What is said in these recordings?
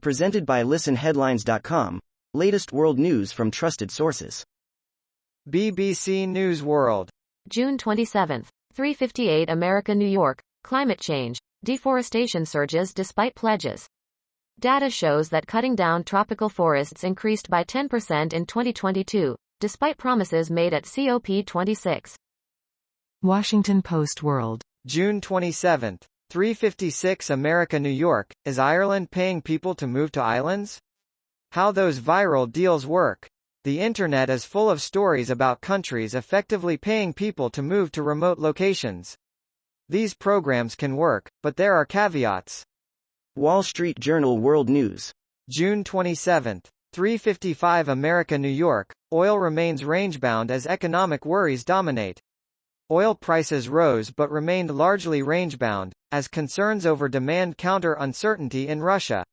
Presented by listenheadlines.com. Latest world news from trusted sources. BBC News World. June 27, 3:58 America, New York. Climate change. Deforestation surges despite pledges. Data shows that cutting down tropical forests increased by 10% in 2022, despite promises made at COP26. Washington Post World. June 27, 3:56 America, New York. Is Ireland paying people to move to islands? How those viral deals work. The internet is full of stories about countries effectively paying people to move to remote locations. These programs can work, but there are caveats. Wall Street Journal World News. June 27, 3:55 America, New York. Oil remains range-bound as economic worries dominate. Oil prices rose but remained largely range-bound, as concerns over demand counter uncertainty in Russia.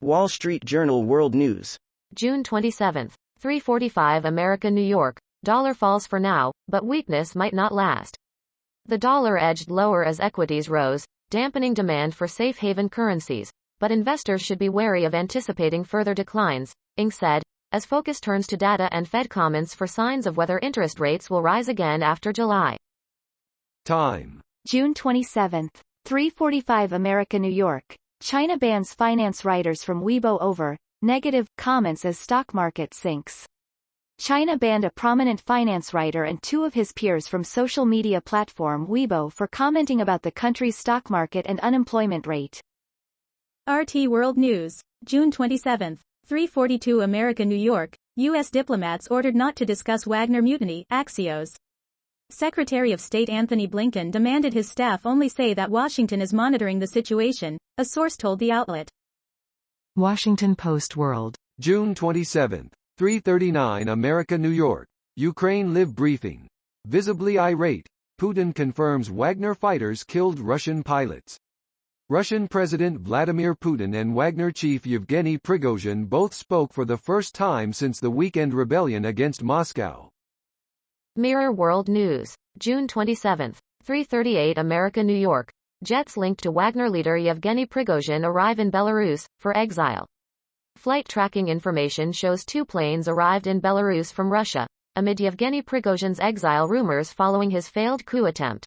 Wall Street Journal World News. June 27, 3:45 America, New York. Dollar falls for now, but weakness might not last. The dollar edged lower as equities rose, dampening demand for safe haven currencies, but investors should be wary of anticipating further declines, Inc. said, as focus turns to data and Fed comments for signs of whether interest rates will rise again after July. Time. June 27, 3:45 America, New York. China bans finance writers from Weibo over negative comments as stock market sinks. China banned a prominent finance writer and two of his peers from social media platform Weibo for commenting about the country's stock market and unemployment rate. RT World News. June 27, 3:42 America, New York. U.S. diplomats ordered not to discuss Wagner mutiny, Axios. Secretary of State Anthony Blinken demanded his staff only say that Washington is monitoring the situation, a source told the outlet. Washington Post World. June 27, 3:39 America, New York. Ukraine Live briefing. Visibly irate, Putin confirms Wagner fighters killed Russian pilots. Russian President Vladimir Putin and Wagner chief Yevgeny Prigozhin both spoke for the first time since the weekend rebellion against Moscow. Mirror World News. June 27, 3:38 America, New York. Jets linked to Wagner leader Yevgeny Prigozhin arrive in Belarus, for exile. Flight tracking information shows two planes arrived in Belarus from Russia, amid Yevgeny Prigozhin's exile rumors following his failed coup attempt.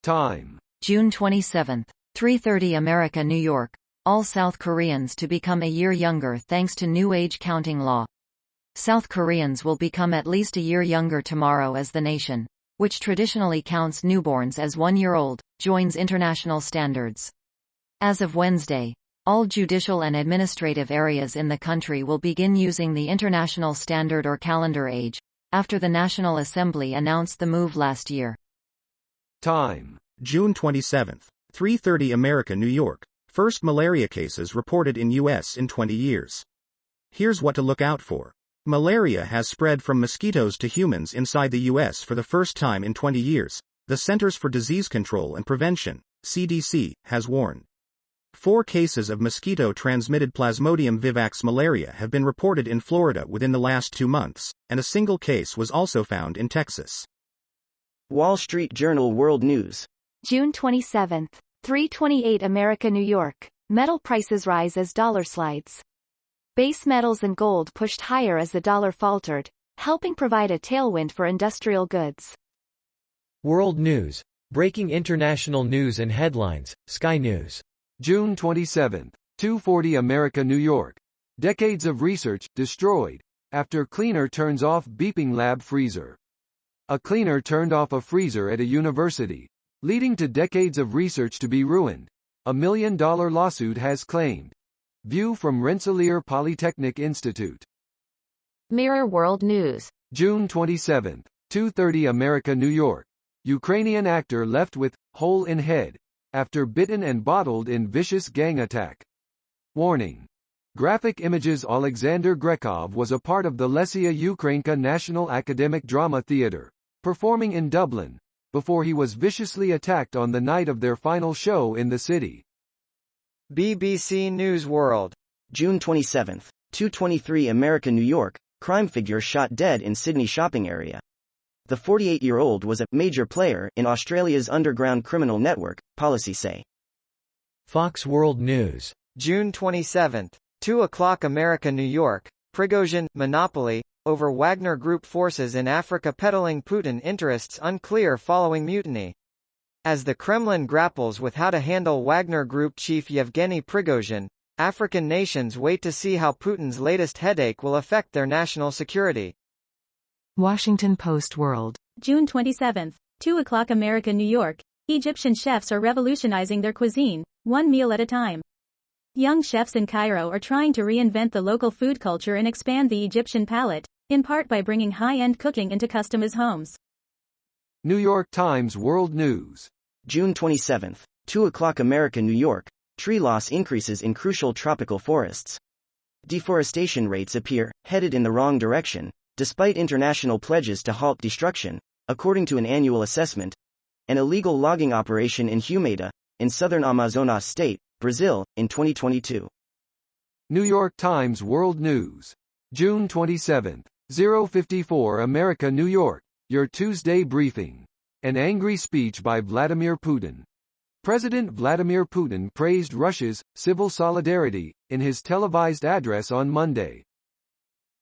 Time. June 27, 3:30 America, New York. All South Koreans to become a year younger thanks to new age counting law. South Koreans will become at least a year younger tomorrow as the nation, which traditionally counts newborns as 1 year old, joins international standards. As of Wednesday, all judicial and administrative areas in the country will begin using the international standard or calendar age, after the National Assembly announced the move last year. Time. June 27, 3:30 America, New York. First malaria cases reported in U.S. in 20 years. Here's what to look out for. Malaria has spread from mosquitoes to humans inside the U.S. for the first time in 20 years, the Centers for Disease Control and Prevention, CDC, has warned. 4 cases of mosquito-transmitted Plasmodium vivax malaria have been reported in Florida within the last 2 months, and a single case was also found in Texas. Wall Street Journal World News. June 27, 3:28 America, New York. Metal prices rise as dollar slides. Base metals and gold pushed higher as the dollar faltered, helping provide a tailwind for industrial goods. World News. Breaking international news and headlines, Sky News. June 27, 2:40 America, New York. Decades of research destroyed after cleaner turns off beeping lab freezer. A cleaner turned off a freezer at a university, leading to decades of research to be ruined, a $1 million lawsuit has claimed. View from Rensselaer Polytechnic Institute. Mirror World News. June 27, 2:30 America, New York. Ukrainian actor left with hole in head after bitten and bottled in vicious gang attack. Warning. Graphic images. Alexander Grekov was a part of the Lesia Ukrainka National Academic Drama Theatre, performing in Dublin, before he was viciously attacked on the night of their final show in the city. BBC News World. June 27, 2:23 America, New York. Crime figure shot dead in Sydney shopping area. The 48-year-old was a major player in Australia's underground criminal network, policy say. Fox World News. June 27. 2 o'clock America New York, Prigozhin, monopoly, over Wagner Group forces in Africa peddling Putin interests unclear following mutiny. As the Kremlin grapples with how to handle Wagner Group chief Yevgeny Prigozhin, African nations wait to see how Putin's latest headache will affect their national security. Washington Post World. June 27. 2 o'clock America New York, Egyptian chefs are revolutionizing their cuisine, one meal at a time. Young chefs in Cairo are trying to reinvent the local food culture and expand the Egyptian palate, in part by bringing high-end cooking into customers' homes. New York Times World News. June 27. 2 o'clock America New York, tree loss increases in crucial tropical forests. Deforestation rates appear headed in the wrong direction, despite international pledges to halt destruction, according to an annual assessment. An illegal logging operation in Humeda, in southern Amazonas state, Brazil, in 2022. New York Times World News. June 27. 054 America New York, your Tuesday briefing. An angry speech by Vladimir Putin. President Vladimir Putin praised Russia's civil solidarity in his televised address on Monday.